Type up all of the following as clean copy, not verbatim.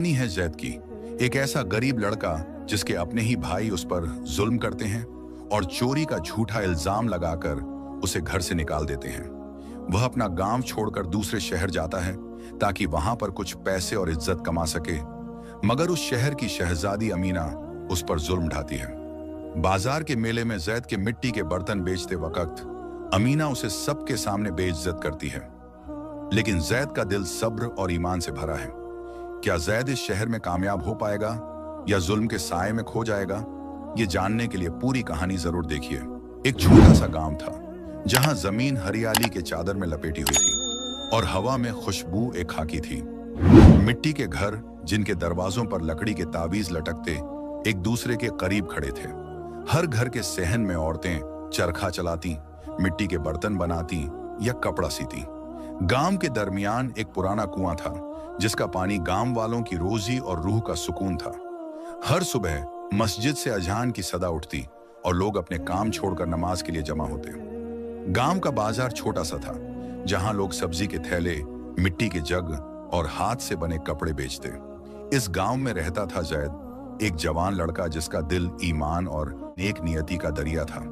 नहीं है जैद की, एक ऐसा गरीब लड़का जिसके अपने ही भाई उस पर जुल्म करते हैं और चोरी का झूठा इल्जाम लगाकर उसे घर से निकाल देते हैं। वह अपना गांव छोड़कर दूसरे शहर जाता है ताकि वहां पर कुछ पैसे और इज्जत कमा सके, मगर उस शहर की शहजादी अमीना उस पर जुल्म ढाती है। बाजार के मेले में जैद के मिट्टी के बर्तन बेचते वक्त अमीना उसे सबके सामने बेइज्जत करती है, लेकिन जैद का दिल सब्र और ईमान से भरा है। क्या जैद इस शहर में कामयाब हो पाएगा या जुल्म के साए में खो जाएगा? ये जानने के लिए पूरी कहानी जरूर देखिए। एक छोटा सा गांव था जहां जमीन हरियाली के चादर में लपेटी हुई थी और हवा में खुशबू एक खाकी थी। मिट्टी के घर जिनके दरवाजों पर लकड़ी के ताबीज लटकते एक दूसरे के करीब खड़े थे। हर घर के सहन में औरतें चरखा चलाती, मिट्टी के बर्तन बनाती या कपड़ा सीती। गांव के दरमियान एक पुराना कुआं था जिसका पानी गांव वालों की रोजी और रूह का सुकून था। हर सुबह मस्जिद से अजान की सदा उठती और लोग अपने काम छोड़कर नमाज के लिए जमा होते। गांव का बाजार छोटा सा था जहां लोग सब्जी के थैले, मिट्टी के जग और हाथ से बने कपड़े बेचते। इस गांव में रहता था जैद, एक जवान लड़का जिसका दिल ईमान और नेक नियति का दरिया था।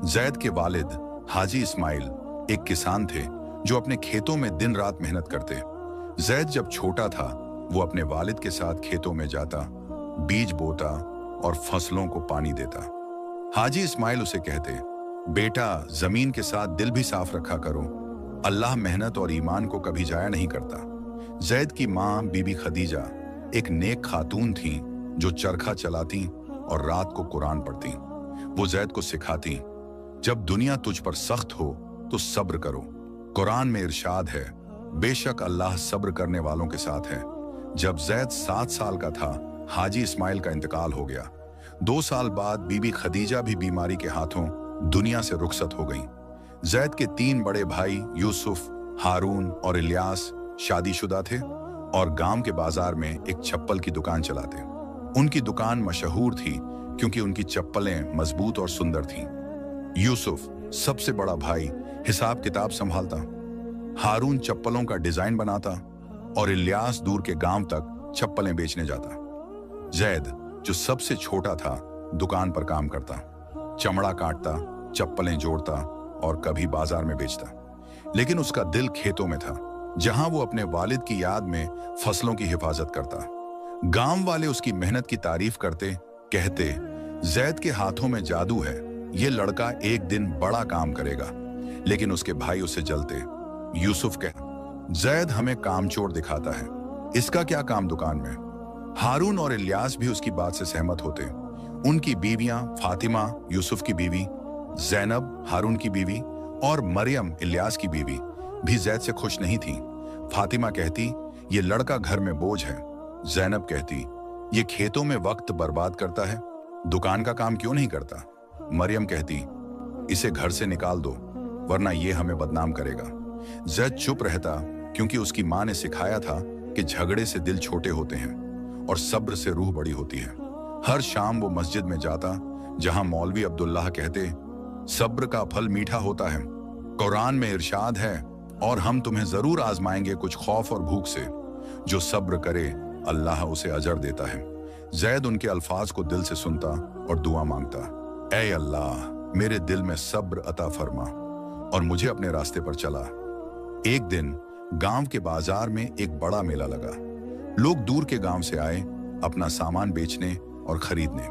जैद के वालिद हाजी इस्माइल एक किसान थे जो अपने खेतों में दिन रात मेहनत करते। जैद जब छोटा था वो अपने वालिद के साथ खेतों में जाता, बीज बोता और फसलों को पानी देता। हाजी इस्माइल उसे कहते, बेटा जमीन के साथ दिल भी साफ रखा करो, अल्लाह मेहनत और ईमान को कभी जाया नहीं करता। जैद की माँ बीबी खदीजा एक नेक खातून थी जो चरखा चलाती और रात को कुरान पढ़ती। वो जैद को सिखाती, जब दुनिया तुझ पर सख्त हो तो सब्र करो। कुरान में इरशाद है, बेशक अल्लाह सब्र करने वालों के साथ है। जब जैद 7 साल का था हाजी इस्माइल का इंतकाल हो गया। 2 साल बाद बीबी खदीजा भी बीमारी के हाथों दुनिया से रुखसत हो गई। जैद के 3 बड़े भाई यूसुफ, हारून और इलियास शादीशुदा थे और गांव के बाजार में एक चप्पल की दुकान चलाते। उनकी दुकान मशहूर थी क्योंकि उनकी चप्पलें मजबूत और सुंदर थीं। यूसुफ सबसे बड़ा भाई हिसाब किताब संभालता, हारून चप्पलों का डिजाइन बनाता और इलियास दूर के गांव तक चप्पलें बेचने जाता। जैद जो सबसे छोटा था दुकान पर काम करता, चमड़ा काटता, चप्पलें जोड़ता और कभी बाजार में बेचता। लेकिन उसका दिल खेतों में था जहां वो अपने वालिद की याद में फसलों की हिफाजत करता। गांव वाले उसकी मेहनत की तारीफ करते, कहते, जैद के हाथों में जादू है, ये लड़का एक दिन बड़ा काम करेगा। लेकिन उसके भाई उसे जलते। यूसुफ कहता, जैद हमें कामचोर दिखाता है, इसका क्या काम दुकान में। हारून और इलियास भी उसकी बात से सहमत होते। उनकी बीवियां फातिमा यूसुफ की बीवी, जैनब हारून की बीवी और मरियम इलियास की बीवी भी जैद से खुश नहीं थी। फातिमा कहती, ये लड़का घर में बोझ है। जैनब कहती, ये खेतों में वक्त बर्बाद करता है, दुकान का काम क्यों नहीं करता। मरियम कहती, इसे घर से निकाल दो वरना ये हमें बदनाम करेगा। जैद चुप रहता क्योंकि उसकी माँ ने सिखाया था कि झगड़े से दिल छोटे होते हैं और सब्र से रूह बड़ी होती है। हर शाम वो मस्जिद में जाता जहां मौलवी अब्दुल्लाह कहते, सब्र का फल मीठा होता है, कुरान में इरशाद है, और हम तुम्हें जरूर आजमाएंगे कुछ खौफ और भूख से, जो सब्र करे अल्लाह उसे अजर देता है। जैद उनके अल्फाज को दिल से सुनता और दुआ मांगता, ऐ अल्लाह मेरे दिल में सब्र अता फरमा और मुझे अपने रास्ते पर चला। एक दिन गांव के बाजार में एक बड़ा मेला लगा। लोग दूर के गांव से आए अपना सामान बेचने और खरीदने।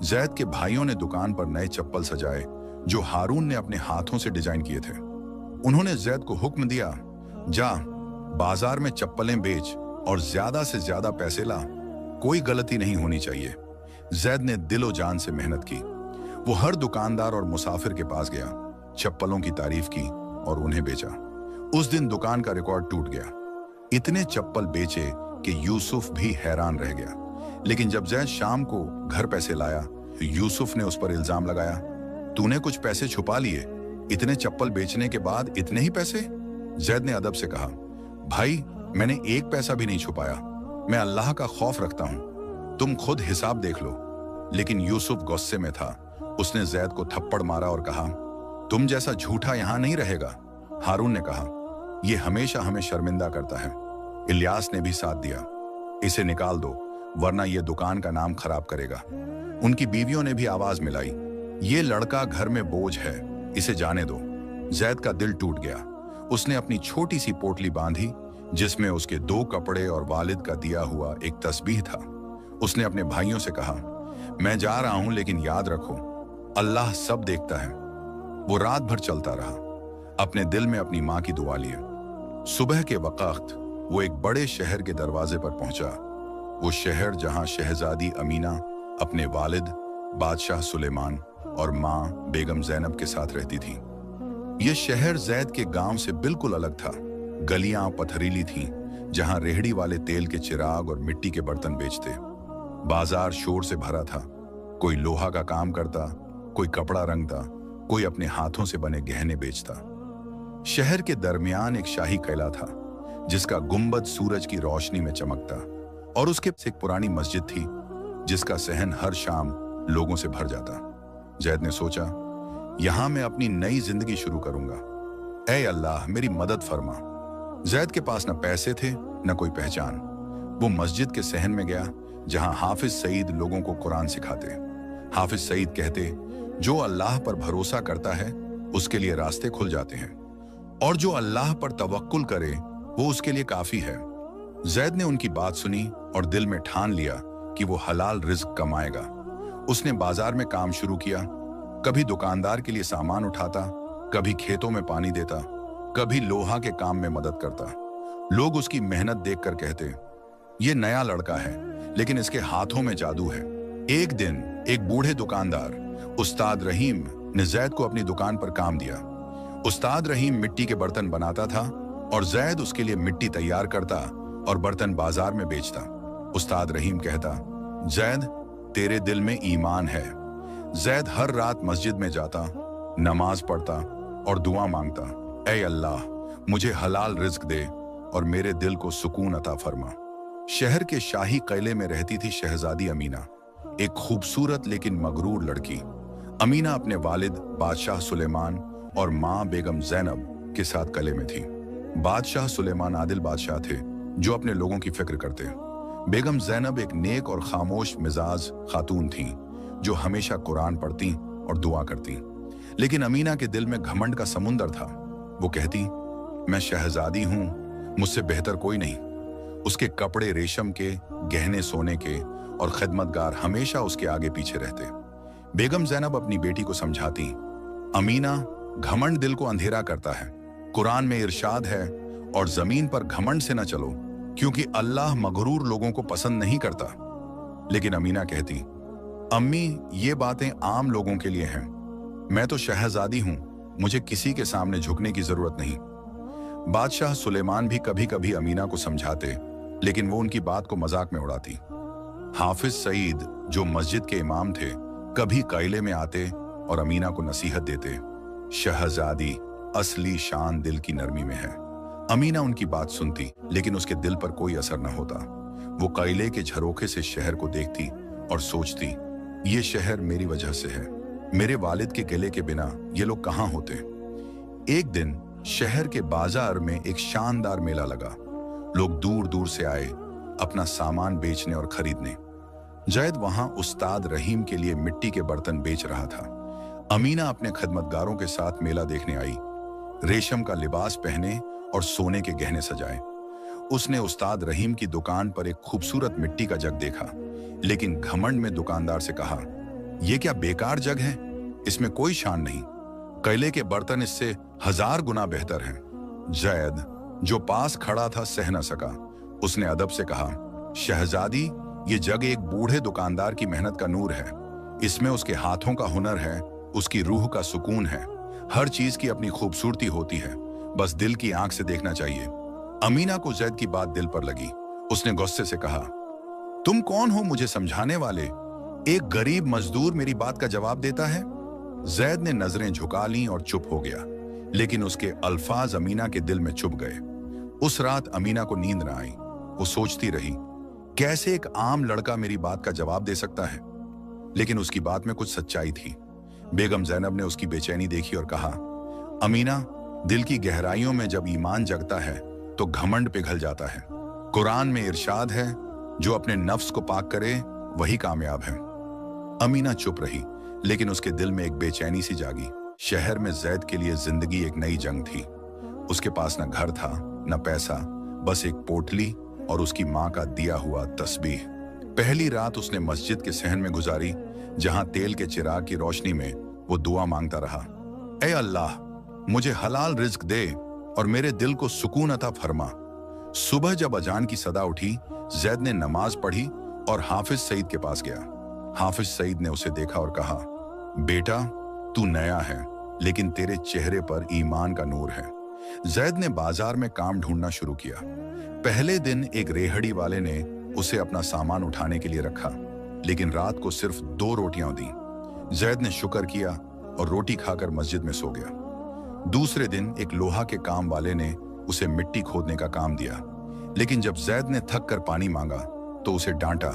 जैद के भाइयों ने दुकान पर नए चप्पल सजाए जो हारून ने अपने हाथों से डिजाइन किए थे। उन्होंने जैद को हुक्म दिया, जा बाजार में चप्पलें बेच और ज्यादा से ज्यादा पैसे ला, कोई गलती नहीं होनी चाहिए। जैद ने दिलो जान से मेहनत की। वो हर दुकानदार और मुसाफिर के पास गया, चप्पलों की तारीफ की और उन्हें बेचा। उस दिन दुकान का रिकॉर्ड टूट गया। इतने चप्पल बेचे कि यूसुफ भी हैरान रह गया। लेकिन जब जैद शाम को घर पैसे लाया तो यूसुफ ने उस पर इल्जाम लगाया, तूने कुछ पैसे छुपा लिए, इतने चप्पल बेचने के बाद इतने ही पैसे। जैद ने अदब से कहा, भाई मैंने एक पैसा भी नहीं छुपाया, मैं अल्लाह का खौफ रखता हूं, तुम खुद हिसाब देख लो। लेकिन यूसुफ गुस्से में था। उसने जैद को थप्पड़ मारा और कहा, तुम जैसा झूठा यहां नहीं रहेगा। हारून ने कहा, यह हमेशा हमें शर्मिंदा करता है। इलियास ने भी साथ दिया। इसे निकाल दो, वरना ये दुकान का नाम खराब करेगा। उनकी बीवियों ने भी आवाज मिलाई, ये लड़का घर में बोझ है, इसे जाने दो। जैद का दिल टूट गया। उसने अपनी छोटी सी पोटली बांधी जिसमें उसके 2 कपड़े और वालिद का दिया हुआ एक तस्बीह था। उसने अपने भाइयों से कहा, मैं जा रहा हूं, लेकिन याद रखो अल्लाह सब देखता है। वो रात भर चलता रहा, अपने दिल में अपनी मां की दुआ लिए। सुबह के वक्त वो एक बड़े शहर के दरवाजे पर पहुंचा। वो शहर जहां शहजादी अमीना अपने वालिद बादशाह सुलेमान और मां बेगम जैनब के साथ रहती थी। ये शहर जैद के गांव से बिल्कुल अलग था। गलियां पथरीली थीं, जहां रेहड़ी वाले तेल के चिराग और मिट्टी के बर्तन बेचते। बाजार शोर से भरा था। कोई लोहा का काम करता, कोई कपड़ा रंगता, कोई अपने हाथों से बने गहने बेचता। शहर के दरमियान एक शाही किला था, जिसका गुंबद सूरज की रोशनी में चमकता, और उसके एक पुरानी मस्जिद थी जिसका सहन हर शाम लोगों से भर जाता। जैद ने सोचा, यहां मैं अपनी नई जिंदगी शुरू करूंगा। ऐ अल्लाह, मेरी मदद फरमा। जैद के पास न पैसे थे न कोई पहचान। वो मस्जिद के सहन में गया जहां हाफिज सईद लोगों को कुरान सिखाते। हाफिज सईद कहते, जो अल्लाह पर भरोसा करता है उसके लिए रास्ते खुल जाते हैं, और जो अल्लाह पर तवक्कुल करे वो उसके लिए काफी है। जैद ने उनकी बात सुनी और दिल में ठान लिया कि वो हलाल रिज्क कमाएगा। उसने बाजार में काम शुरू किया। कभी दुकानदार के लिए सामान उठाता, कभी खेतों में पानी देता, कभी लोहा के काम में मदद करता। लोग उसकी मेहनत देखकर कहते, ये नया लड़का है, लेकिन इसके हाथों में जादू है। एक दिन एक बूढ़े दुकानदार उस्ताद रहीम ने जैद को अपनी दुकान पर काम दिया। उस्ताद रहीम मिट्टी के बर्तन बनाता था और जैद उसके लिए मिट्टी तैयार करता और बर्तन बाजार में बेचता। उस्ताद रहीम कहता, जैद, तेरे दिल में ईमान है। जैद हर रात मस्जिद में जाता, नमाज पढ़ता और दुआ मांगता, ऐ अल्लाह, मुझे हलाल रिज्क दे और मेरे दिल को सुकून अता फरमा। शहर के शाही किले में रहती थी शहजादी अमीना, एक खूबसूरत लेकिन मगरूर लड़की। अमीना अपने वालिद बादशाह सुलेमान और मां बेगम जैनब के साथ किले में थी। बादशाह सुलेमान आदिल बादशाह थे जो अपने लोगों की फिक्र करते। बेगम जैनब एक नेक और खामोश मिजाज खातून थीं जो हमेशा कुरान पढ़ती और दुआ करती। लेकिन अमीना के दिल में घमंड का समुंदर था। वो कहती, मैं शहजादी हूं, मुझसे बेहतर कोई नहीं। उसके कपड़े रेशम के, गहने सोने के और खिदमतगार हमेशा उसके आगे पीछे रहते। बेगम जैनब अपनी बेटी को समझाती, अमीना, घमंड दिल को अंधेरा करता है। कुरान में इरशाद है, और जमीन पर घमंड से न चलो, क्योंकि अल्लाह मगरूर लोगों को पसंद नहीं करता। लेकिन अमीना कहती, अम्मी, ये बातें आम लोगों के लिए हैं। मैं तो शहजादी हूं, मुझे किसी के सामने झुकने की जरूरत नहीं। बादशाह सुलेमान भी कभी कभी अमीना को समझाते, लेकिन वो उनकी बात को मजाक में उड़ाती। हाफिज सईद, जो मस्जिद के इमाम थे, कभी किले में आते और अमीना को नसीहत देते, शहजादी, असली शान दिल की नरमी में है। अमीना उनकी बात सुनती, लेकिन उसके दिल पर कोई असर न होता। वो किले के झरोखे से शहर को देखती और सोचती, ये शहर मेरी वजह से है। मेरे वालिद के किले के बिना ये लोग कहां होते। एक दिन शहर के बाजार में एक शानदार मेला लगा। लोग दूर दूर से आए अपना सामान बेचने और खरीदने। जैद वहां उस्ताद रहीम के लिए मिट्टी के बर्तन बेच रहा था। अमीना अपने खिदमतगारों के साथ मेला देखने आई, रेशम का लिबास पहने और सोने के गहने सजाए। उसने उस्ताद रहीम की दुकान पर एक खूबसूरत मिट्टी का जग देखा, लेकिन घमंड में दुकानदार से कहा, यह क्या बेकार जग है, इसमें कोई शान नहीं। किले के बर्तन इससे 1000 गुना बेहतर हैं। जैद, जो पास खड़ा था, सह न सका। उसने अदब से कहा, शहजादी, ये जग एक बूढ़े दुकानदार की मेहनत का नूर है। इसमें उसके हाथों का हुनर है, उसकी रूह का सुकून है। हर चीज की अपनी खूबसूरती होती है, बस दिल की आंख से देखना चाहिए। अमीना को जैद की बात दिल पर लगी। उसने गुस्से से कहा, तुम कौन हो मुझे समझाने वाले? एक गरीब मजदूर मेरी बात का जवाब देता है। जैद ने नजरें झुका लीं और चुप हो गया, लेकिन उसके अल्फाज अमीना के दिल में चुभ गए। उस रात अमीना को नींद न आई। वो सोचती रही, कैसे एक आम लड़का मेरी बात का जवाब दे सकता है। लेकिन उसकी बात में कुछ सच्चाई थी। बेगम जैनब ने उसकी बेचैनी देखी और कहा, अमीना, दिल की गहराइयों में जब ईमान जगता है तो घमंड पिघल जाता है। कुरान में इरशाद है, जो अपने नफ्स को पाक करे वही कामयाब है। अमीना चुप रही, लेकिन उसके दिल में एक बेचैनी सी जागी। शहर में जैद के लिए जिंदगी एक नई जंग थी। उसके पास न घर था, न पैसा, बस एक पोटली और उसकी माँ का दिया हुआ तस्बीह। पहली रात उसने मस्जिद के सहन में गुजारी, जहां तेल के चिराग की रोशनी में वो दुआ मांगता रहा, ऐ अल्लाह, मुझे हलाल रिज्क दे और मेरे दिल को सुकून अता फरमा। सुबह जब अजान की सदा उठी, जैद ने नमाज पढ़ी और हाफिज सईद के पास गया। हाफिज सईद ने उसे देखा और कहा, बेटा, तू नया है, लेकिन तेरे चेहरे पर ईमान का नूर है। जैद ने बाजार में काम ढूंढना शुरू किया। पहले दिन एक रेहड़ी वाले ने उसे अपना सामान उठाने के लिए रखा, लेकिन रात को सिर्फ 2 रोटियां दी। जैद ने शुक्र किया और रोटी खाकर मस्जिद में सो गया। दूसरे दिन एक लोहा के काम वाले ने उसे मिट्टी खोदने का काम दिया, लेकिन जब जैद ने थक कर पानी मांगा तो उसे डांटा,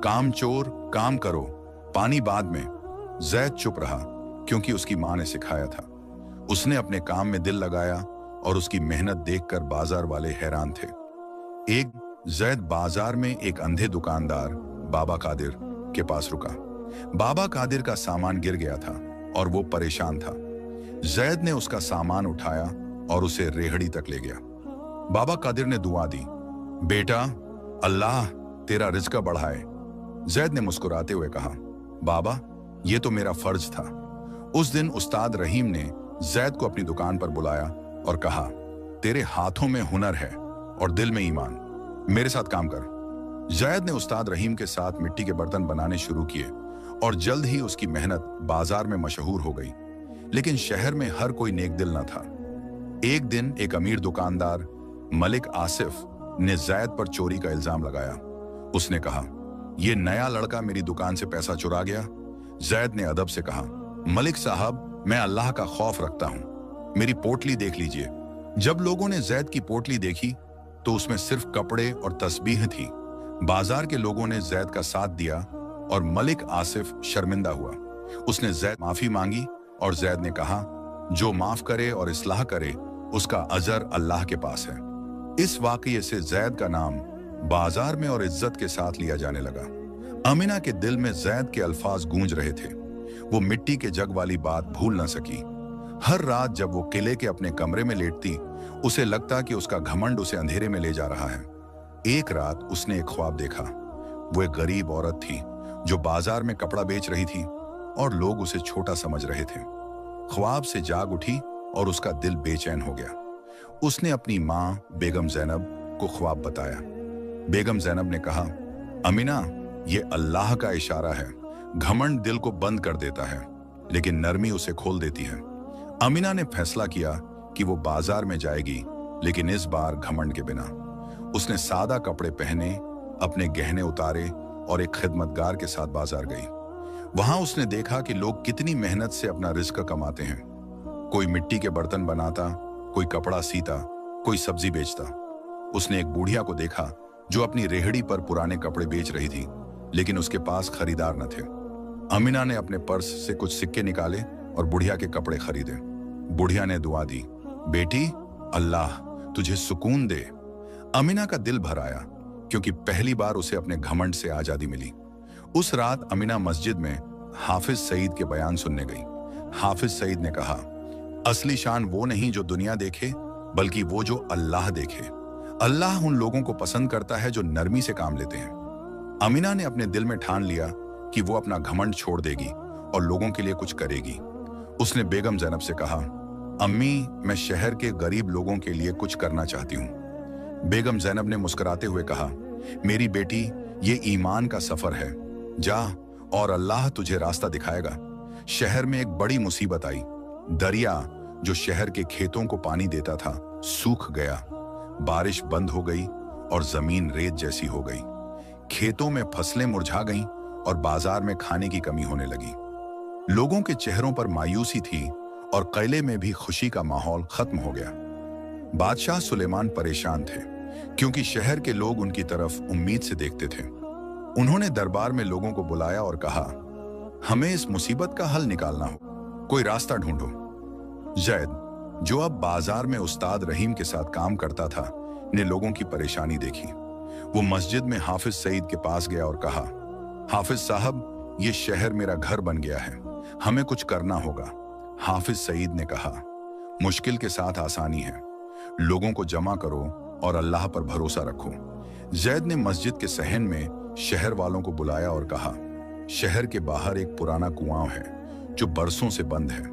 काम चोर, काम करो, पानी बाद में। जैद चुप रहा, क्योंकि उसकी मां ने सिखाया था। उसने अपने काम में दिल लगाया और उसकी मेहनत देखकर बाजार वाले हैरान थे। एक जैद बाजार में एक अंधे दुकानदार बाबा कादिर के पास रुका। बाबा कादिर का सामान गिर गया था और वो परेशान था। जैद ने उसका सामान उठाया और उसे रेहड़ी तक ले गया। बाबा कादिर ने दुआ दी, बेटा, अल्लाह तेरा रिज़्क बढ़ाए। जैद ने मुस्कुराते हुए कहा, बाबा, ये तो मेरा फर्ज था। उस दिन उस्ताद रहीम ने जैद को अपनी दुकान पर बुलाया और कहा, तेरे हाथों में हुनर है और दिल में ईमान, मेरे साथ काम कर। जैद ने उस्ताद रहीम के साथ मिट्टी के बर्तन बनाने शुरू किए और जल्द ही उसकी मेहनत बाजार में मशहूर हो गई। लेकिन शहर में हर कोई नेक दिल न था। एक दिन एक अमीर दुकानदार मलिक आसिफ ने जैद पर चोरी का इल्जाम लगाया। उसने कहा, यह नया लड़का मेरी दुकान से पैसा चुरा गया। जैद ने अदब से कहा, मलिक साहब, मैं अल्लाह का खौफ रखता हूं, मेरी पोटली देख लीजिए। जब लोगों ने जैद की पोटली देखी तो उसमें सिर्फ कपड़े और तस्बीह थी। बाजार के लोगों ने जैद का साथ दिया और मलिक आसिफ शर्मिंदा हुआ। उसने जैद माफी मांगी और जैद ने कहा, जो माफ करे और इस्लाह करे उसका अजर अल्लाह के पास है। इस वाकये से जैद का नाम बाजार में और इज्जत के साथ लिया जाने लगा। अमीना के दिल में जैद के अल्फाज गूंज रहे थे। वो मिट्टी के जग वाली बात भूल न सकी। हर रात जब वो किले के अपने कमरे में लेटती, उसे लगता कि उसका घमंड उसे अंधेरे में ले जा रहा है। एक रात उसने एक ख्वाब देखा। वो एक गरीब औरत थी जो बाजार में कपड़ा बेच रही थी और लोग उसे छोटा समझ रहे थे। ख्वाब से जाग उठी और उसका दिल बेचैन हो गया। उसने अपनी माँ बेगम जैनब को ख्वाब बताया। बेगम जैनब ने कहा, अमीना, ये अल्लाह का इशारा है। घमंड दिल को बंद कर देता है, लेकिन नरमी उसे खोल देती है। अमीना ने फैसला किया कि वो बाजार में जाएगी, लेकिन इस बार घमंड के बिना। उसने सादा कपड़े पहने, अपने गहने उतारे और एक खिदमतगार के साथ बाजार गई। वहां उसने देखा कि लोग कितनी मेहनत से अपना रिज़्क कमाते हैं। कोई मिट्टी के बर्तन बनाता, कोई कपड़ा सीता, कोई सब्जी बेचता। उसने एक बूढ़िया को देखा जो अपनी रेहड़ी पर पुराने कपड़े बेच रही थी, लेकिन उसके पास खरीदार न थे। अमीना ने अपने पर्स से कुछ सिक्के निकाले और बुढ़िया के कपड़े खरीदे। बुढ़िया ने दुआ दी, बेटी, अल्लाह तुझे सुकून दे। अमीना का दिल भर आया, क्योंकि पहली बार उसे अपने घमंड से आजादी मिली। उस रात अमीना मस्जिद में हाफिज सईद के बयान सुनने गई। हाफिज सईद ने कहा, असली शान वो नहीं जो दुनिया देखे, बल्कि वो जो अल्लाह देखे। अल्लाह उन लोगों को पसंद करता है जो नरमी से काम लेते हैं। अमीना ने अपने दिल में ठान लिया कि वो अपना घमंड छोड़ देगी और लोगों के लिए कुछ करेगी। उसने बेगम जैनब से कहा, अम्मी, मैं शहर के गरीब लोगों के लिए कुछ करना चाहती हूँ। बेगम जैनब ने मुस्कुराते हुए कहा, मेरी बेटी, ये ईमान का सफर है। जा और अल्लाह तुझे रास्ता दिखाएगा। शहर में एक बड़ी मुसीबत आई। दरिया जो शहर के खेतों को पानी देता था, सूख गया। बारिश बंद हो गई और जमीन रेत जैसी हो गई। खेतों में फसलें मुरझा गईं और बाजार में खाने की कमी होने लगी। लोगों के चेहरों पर मायूसी थी और किले में भी खुशी का माहौल खत्म हो गया। बादशाह सुलेमान परेशान थे, क्योंकि शहर के लोग उनकी तरफ उम्मीद से देखते थे। उन्होंने दरबार में लोगों को बुलाया और कहा, हमें इस मुसीबत का हल निकालना हो, कोई रास्ता ढूंढो। जैद, जो अब बाजार में उस्ताद रहीम के साथ काम करता था, ने लोगों की परेशानी देखी। वो मस्जिद में हाफिज सईद के पास गया और कहा, हाफिज साहब, ये शहर मेरा घर बन गया है, हमें कुछ करना होगा। हाफिज सईद ने कहा, मुश्किल के साथ आसानी है, लोगों को जमा करो और अल्लाह पर भरोसा रखो। जैद ने मस्जिद के सहन में शहर वालों को बुलाया और कहा, शहर के बाहर एक पुराना कुआं है जो बरसों से बंद है,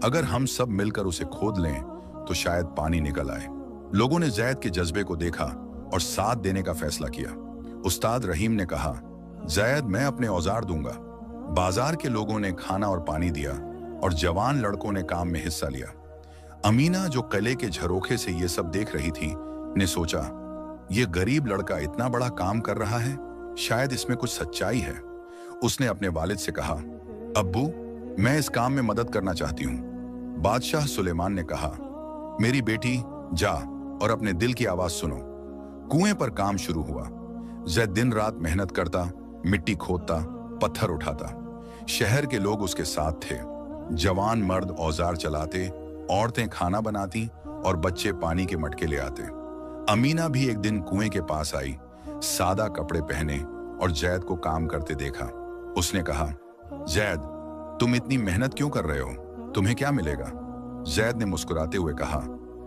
अगर हम सब मिलकर उसे खोद लें तो शायद पानी निकल आए। लोगों ने जैद के जज्बे को देखा और साथ देने का फैसला किया। उस्ताद रहीम ने कहा, जैद, मैं अपने औजार दूंगा। बाजार के लोगों ने खाना और पानी दिया और जवान लड़कों ने काम में हिस्सा लिया। अमीना, जो किले के झरोखे से ये सब देख रही थी, ने सोचा, ये गरीब लड़का इतना बड़ा काम कर रहा है, शायद इसमें कुछ सच्चाई है। उसने अपने वालिद से कहा, अब्बू, मैं इस काम में मदद करना चाहती हूँ। बादशाह सुलेमान ने कहा, मेरी बेटी, जा और अपने दिल की आवाज सुनो। कुएं पर काम शुरू हुआ। जैद दिन रात मेहनत करता, मिट्टी खोदता, पत्थर उठाता। शहर के लोग उसके साथ थे। जवान मर्द औजार चलाते, औरतें खाना बनाती और बच्चे पानी के मटके ले आते। अमीना भी एक दिन कुएं के पास आई, सादा कपड़े पहने और जैद को काम करते देखा। उसने कहा, जैद, तुम इतनी मेहनत क्यों कर रहे हो? तुम्हें क्या मिलेगा? जैद ने मुस्कुराते हुए कहा,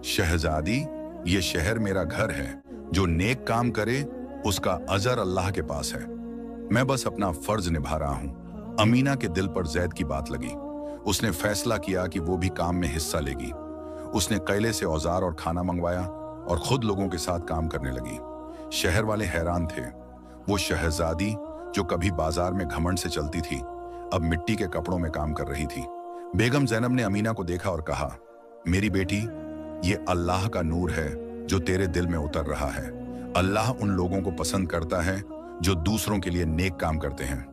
शहजादी, ये शहर मेरा घर है, जो नेक काम करे उसका अजर अल्लाह के पास है। मैं बस अपना फर्ज निभा रहा हूं। अमीना के दिल पर जैद की बात लगी। उसने फैसला किया कि वो भी काम में हिस्सा लेगी। उसने किले से औजार और खाना मंगवाया और खुद लोगों के साथ काम करने लगी। शहर वाले हैरान थे। वो शहजादी, जो कभी बाजार में घमंड से चलती थी, अब मिट्टी के कपड़ों में काम कर रही थी। बेगम ज़ैनब ने अमीना को देखा और कहा, मेरी बेटी, ये अल्लाह का नूर है जो तेरे दिल में उतर रहा है। अल्लाह उन लोगों को पसंद करता है जो दूसरों के लिए नेक काम करते हैं।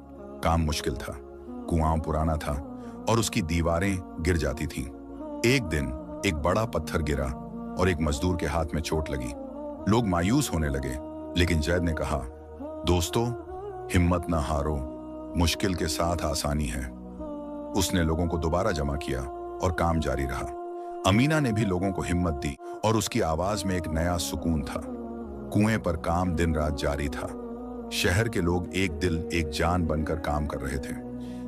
काम मुश्किल था, कुआं पुराना था और उसकी दीवारें गिर जाती थीं। एक दिन एक बड़ा पत्थर गिरा और एक मजदूर के हाथ में चोट लगी। लोग मायूस होने लगे, लेकिन जैद ने कहा, दोस्तों, हिम्मत ना हारो, मुश्किल के साथ आसानी है। उसने लोगों को दोबारा जमा किया और काम जारी रहा। अमीना ने भी लोगों को हिम्मत दी और उसकी आवाज में एक नया सुकून था। कुएं पर काम दिन रात जारी था। शहर के लोग एक दिल एक जान बनकर काम कर रहे थे।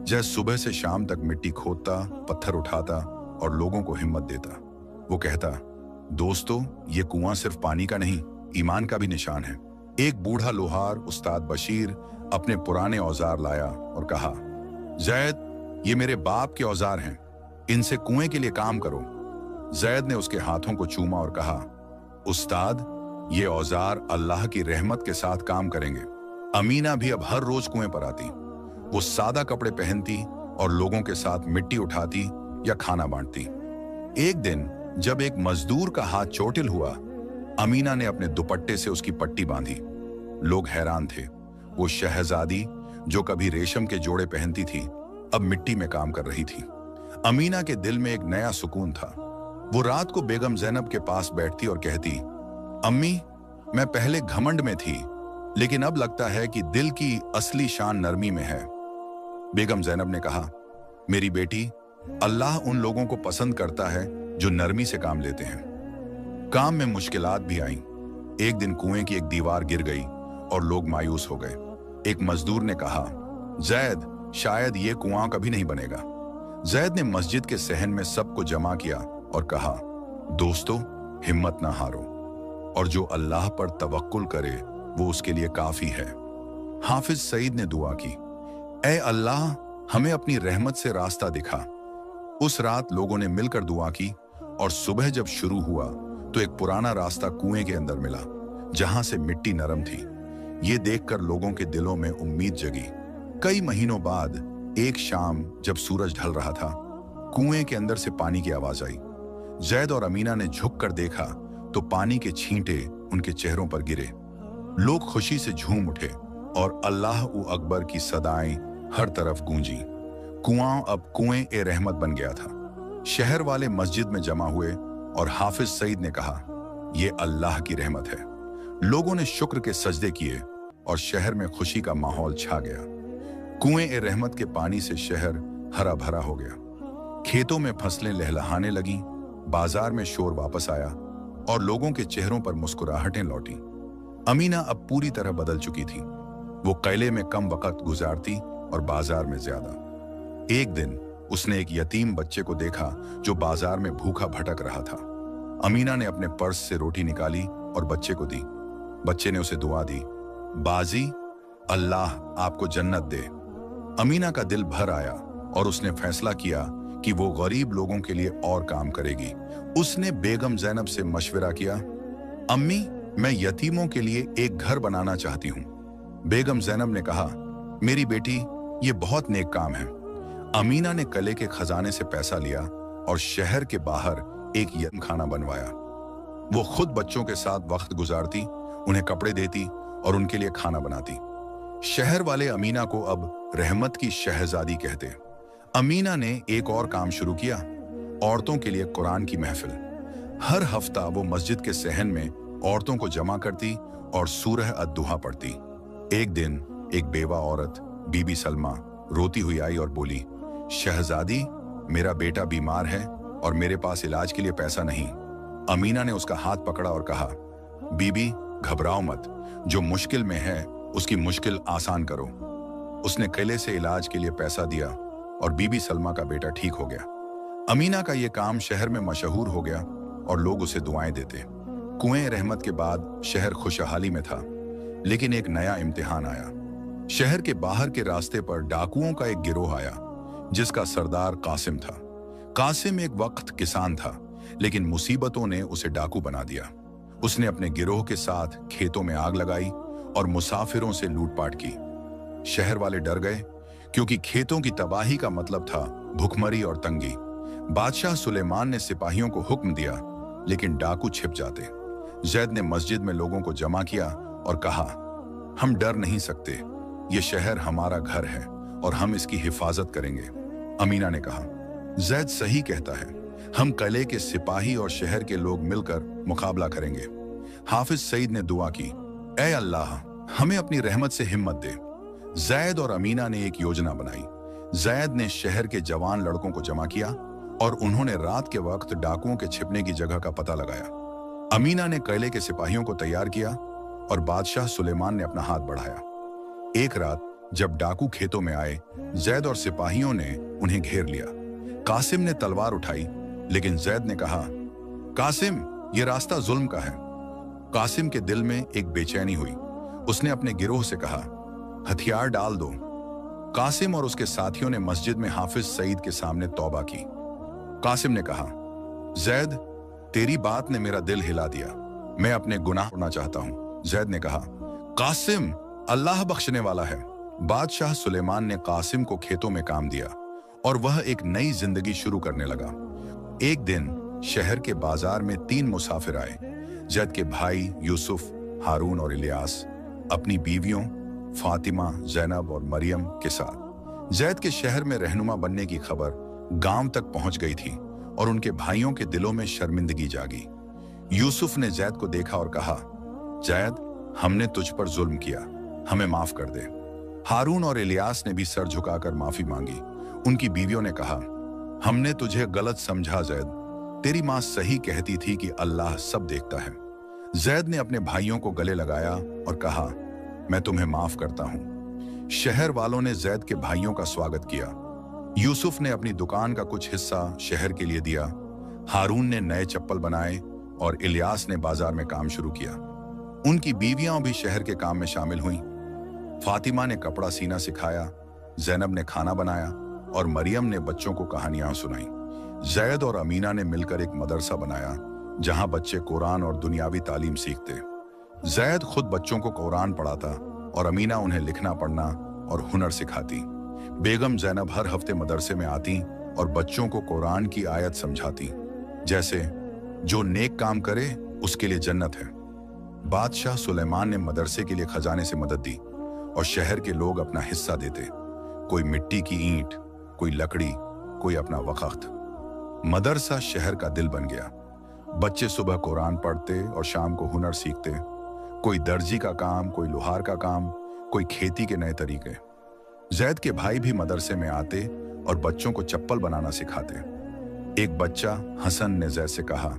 जैद सुबह से शाम तक मिट्टी खोदता, पत्थर उठाता और लोगों को हिम्मत देता। वो कहता, दोस्तों, ये कुआं सिर्फ पानी का नहीं, ईमान का भी निशान है। एक बूढ़ा लोहार, उस्ताद बशीर, अपने पुराने औजार लाया और कहा, जैद, ये मेरे बाप के औजार हैं, इनसे कुएं के लिए काम करो। जैद ने उसके हाथों को चूमा और कहा, उस्ताद, ये औजार अल्लाह की रहमत के साथ काम करेंगे। अमीना भी अब हर रोज कुएं पर आती। वो सादा कपड़े पहनती और लोगों के साथ मिट्टी उठाती या खाना बांटती। एक दिन जब एक मजदूर का हाथ चोटिल हुआ, अमीना ने अपने दुपट्टे से उसकी पट्टी बांधी। लोग हैरान थे। वो शहजादी, जो कभी रेशम के जोड़े पहनती थी, अब मिट्टी में काम कर रही थी। अमीना के दिल में एक नया सुकून था। वो रात को बेगम ज़ैनब के पास बैठती और कहती, अम्मी, मैं पहले घमंड में थी, लेकिन अब लगता है कि दिल की असली शान नरमी में है। बेगम ज़ैनब ने कहा, मेरी बेटी, अल्लाह उन लोगों को पसंद करता है जो नरमी से काम लेते हैं। काम में मुश्किलात भी आईं। एक दिन कुएं की एक दीवार गिर गई और लोग मायूस हो गए। एक मजदूर ने कहा, जैद, शायद ये कुआं कभी नहीं बनेगा। जैद ने मस्जिद के सहन में सबको जमा किया और कहा, दोस्तों, हिम्मत ना हारो, और जो अल्लाह पर तवक्कुल करे वो उसके लिए काफी है। हाफिज सईद ने दुआ की, ऐ अल्लाह, हमें अपनी रहमत से रास्ता दिखा। उस रात लोगों ने मिलकर दुआ की और सुबह जब शुरू हुआ तो एक पुराना रास्ता कुएं के अंदर मिला, जहां से मिट्टी नरम थी। ये देखकर लोगों के दिलों में उम्मीद जगी। कई महीनों बाद एक शाम जब सूरज ढल रहा था, कुएं के अंदर से पानी की आवाज आई। जैद और अमीना ने झुककर देखा तो पानी के छींटे उनके चेहरों पर गिरे। लोग खुशी से झूम उठे और अल्लाह उ अकबर की सदाएं हर तरफ गूंजी। कुआं अब कुएं ए रहमत बन गया था। शहर वाले मस्जिद में जमा हुए और हाफिज सईद ने कहा, यह अल्लाह की रहमत है। लोगों ने शुक्र के सजदे किए और शहर में खुशी का माहौल छा गया। कुएं ए रहमत के पानी से शहर हरा भरा हो गया। खेतों में फसलें लहलहाने लगीं, बाजार में शोर वापस आया और लोगों के चेहरों पर मुस्कुराहटें लौटी। अमीना अब पूरी तरह बदल चुकी थी। वो किले में कम वक्त गुजारती और बाजार में ज्यादा। एक दिन उसने एक यतीम बच्चे को देखा जो बाजार में भूखा भटक रहा था। अमीना ने अपने पर्स से रोटी निकाली और बच्चे को दी। बच्चे ने उसे दुआ दी, बाजी, अल्लाह आपको जन्नत दे। अमीना का दिल भर आया और उसने फैसला किया कि वो गरीब लोगों के लिए और काम करेगी। उसने बेगम ज़ैनब से मशवरा किया, अम्मी, मैं यतीमों के लिए एक घर बनाना चाहती हूँ। बेगम ज़ैनब ने कहा, मेरी बेटी, ये बहुत नेक काम है। अमीना ने किले के खजाने से पैसा लिया और शहर के बाहर एक यतीम खाना बनवाया। वो खुद बच्चों के साथ वक्त गुजारती, उन्हें कपड़े देती और उनके लिए खाना बनाती। शहर वाले अमीना को अब रहमत की शहजादी कहते। अमीना ने एक और काम शुरू किया, औरतों के लिए कुरान की महफिल। हर हफ्ता वो मस्जिद के सहन में औरतों को जमा करती और सूरह अद-दुहा पढ़ती। एक दिन एक बेवा औरत बीबी सलमा रोती हुई आई और बोली, शहजादी, मेरा बेटा बीमार है और मेरे पास इलाज के लिए पैसा नहीं। अमीना ने उसका हाथ पकड़ा और कहा, बीबी, घबराओ मत, जो मुश्किल में है उसकी मुश्किल आसान करो। उसने किले से इलाज के लिए पैसा दिया और बीबी सलमा का बेटा ठीक हो गया। अमीना का यह काम शहर में मशहूर हो गया और लोग उसे दुआएं देते। कुएं रहमत के बाद शहर खुशहाली में था, लेकिन एक नया इम्तिहान आया। शहर के बाहर के रास्ते पर डाकुओं का एक गिरोह आया जिसका सरदार कासिम था। कासिम एक वक्त किसान था, लेकिन मुसीबतों ने उसे डाकू बना दिया। उसने अपने गिरोह के साथ खेतों में आग लगाई और मुसाफिरों से लूटपाट की। शहर वाले डर गए क्योंकि खेतों की तबाही का मतलब था भुखमरी और तंगी। बादशाह सुलेमान ने सिपाहियों को हुक्म दिया, लेकिन डाकू छिप जाते। जैद ने मस्जिद में लोगों को जमा किया और कहा, हम डर नहीं सकते, ये शहर हमारा घर है और हम इसकी हिफाजत करेंगे। अमीना ने कहा, जैद सही कहता है, हम किले के सिपाही और शहर के लोग मिलकर मुकाबला करेंगे। हाफिज सईद ने दुआ की, ऐ अल्लाह, हमें अपनी रहमत से हिम्मत दे। जैद और अमीना ने एक योजना बनाई। जैद ने शहर के जवान लड़कों को जमा किया और उन्होंने रात के वक्त डाकुओं के छिपने की जगह का पता लगाया। अमीना ने किले के सिपाहियों को तैयार किया और बादशाह सुलेमान ने अपना हाथ बढ़ाया। एक रात जब डाकू खेतों में आए, जैद और सिपाहियों ने उन्हें घेर लिया। कासिम ने तलवार उठाई, लेकिन जैद ने कहा, कासिम, ये रास्ता जुल्म का है। कासिम के दिल में एक बेचैनी हुई। उसने अपने गिरोह से कहा, हथियार डाल दो। कासिम और उसके साथियों ने मस्जिद में हाफिज सईद के सामने तौबा की। कासिम ने कहा, जैद, तेरी बात ने मेरा दिल हिला दिया, मैं अपने गुनाह करना चाहता हूं। जैद ने कहा, कासिम, अल्लाह बख्शने वाला है। बादशाह सुलेमान ने कासिम को खेतों में काम दिया और वह एक नई जिंदगी शुरू करने लगा। एक दिन शहर के बाजार में 3 मुसाफिर आए। जैद के भाई यूसुफ, हारून और इलियास अपनी बीवियों फातिमा, जैनब और मरियम के साथ। जैद के शहर में रहनुमा बनने की खबर गांव तक पहुंच गई थी और उनके भाइयों के दिलों में शर्मिंदगी जागी। यूसुफ ने जैद को देखा और कहा, जैद, हमने तुझ पर जुल्म किया, हमें माफ कर दे। हारून और इलियास ने भी सर झुकाकर माफी मांगी। उनकी बीवियों ने कहा, हमने तुझे गलत समझा जैद, तेरी मां सही कहती थी कि अल्लाह सब देखता है। जैद ने अपने भाइयों को गले लगाया और कहा, मैं तुम्हें माफ करता हूं। शहर वालों ने जैद के भाइयों का स्वागत किया। यूसुफ ने अपनी दुकान का कुछ हिस्सा शहर के लिए दिया। हारून ने नए चप्पल बनाए और इलियास ने बाजार में काम शुरू किया। उनकी बीवियां भी शहर के काम में शामिल हुईं। फातिमा ने कपड़ा सीना सिखाया, जैनब ने खाना बनाया और मरियम ने बच्चों को कहानियां सुनाई। जैद और अमीना ने मिलकर एक मदरसा बनाया जहां बच्चे कुरान और दुनियावी तालीम सीखते। जैद खुद बच्चों को कुरान पढ़ाता और अमीना उन्हें लिखना पढ़ना और हुनर सिखाती। बेगम ज़ैनब हर हफ्ते मदरसे में आती और बच्चों को कुरान की आयत समझाती, जैसे जो नेक काम करे उसके लिए जन्नत है। बादशाह सुलेमान ने मदरसे के लिए खजाने से मदद दी और शहर के लोग अपना हिस्सा देते। कोई मिट्टी की ईंट, कोई लकड़ी, कोई अपना वक़्त। मदरसा शहर का दिल बन गया। बच्चे सुबह कुरान पढ़ते और शाम को हुनर सीखते। कोई दर्जी का काम, कोई लोहार का काम, कोई खेती के नए तरीके। जैद के भाई भी मदरसे में आते और बच्चों को चप्पल बनाना सिखाते। एक बच्चा हसन ने जैद से कहा,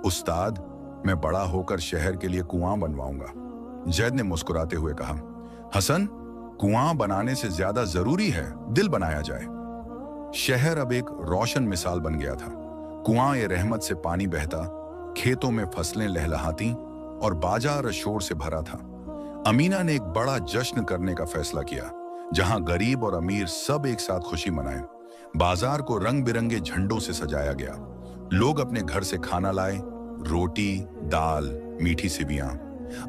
उस्ताद, मैं बड़ा होकर शहर के लिए कुआं बनवाऊंगा। जैद ने मुस्कुराते हुए कहा, हसन, कुआं बनाने से ज्यादा जरूरी है दिल बनाया जाए। शहर अब एक रोशन मिसाल बन गया था। कुआं ए रहमत से पानी बहता, खेतों में फसलें लहलहाती और बाजार शोर से भरा था। अमीना ने एक बड़ा जश्न करने का फैसला किया, जहां गरीब और अमीर सब एक साथ खुशी मनाएं। बाजार को रंग बिरंगे झंडों से सजाया गया। लोग अपने घर से खाना लाए, रोटी, दाल, मीठी सिवियां।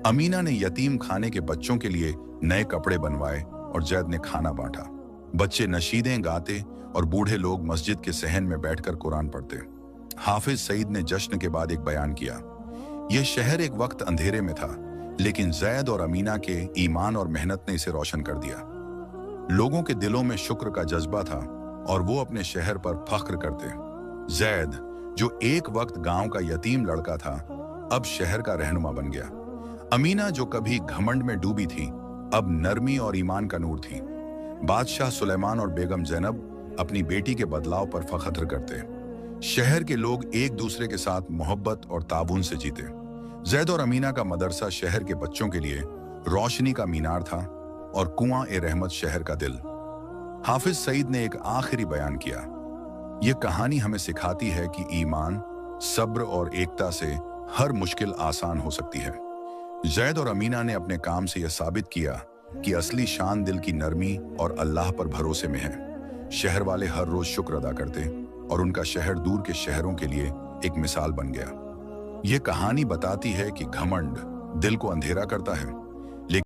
अमीना ने यतीम खाने के बच्चों के लिए नए कपड़े बनवाए और जैद ने खाना बांटा। बच्चे नशीदें गाते और बूढ़े लोग मस्जिद के सहन में बैठकर कुरान पढ़ते। हाफिज सईद ने जश्न के बाद एक बयान किया, यह शहर एक वक्त अंधेरे में था, लेकिन जैद और अमीना के ईमान और मेहनत ने इसे रोशन कर दिया। लोगों के दिलों में शुक्र का जज्बा था और वो अपने शहर पर फख्र करते। जैद, जो एक वक्त गांव का यतीम लड़का था, अब शहर का रहनुमा बन गया। अमीना, जो कभी घमंड में डूबी थी, अब नरमी और ईमान का नूर थी। बादशाह सुलेमान और बेगम जैनब अपनी बेटी के बदलाव पर फख्र करते। शहर के लोग एक दूसरे के साथ मोहब्बत और ताबून से जीते। जैद और अमीना का मदरसा शहर के बच्चों के लिए रोशनी का मीनार था और कुआं ए रहमत शहर का दिल। हाफिज सईद ने एक आखिरी बयान किया, यह कहानी हमें सिखाती है कि ईमान, सब्र और एकता से हर मुश्किल आसान हो सकती है। जैद और अमीना ने अपने काम से यह साबित किया कि असली शान दिल की नरमी और अल्लाह पर भरोसे में है। शहर वाले हर रोज शुक्र अदा करते और उनका शहर दूर के शहरों के लिए एक मिसाल बन गया। यह कहानी बताती है कि घमंड दिल को अंधेरा करता है,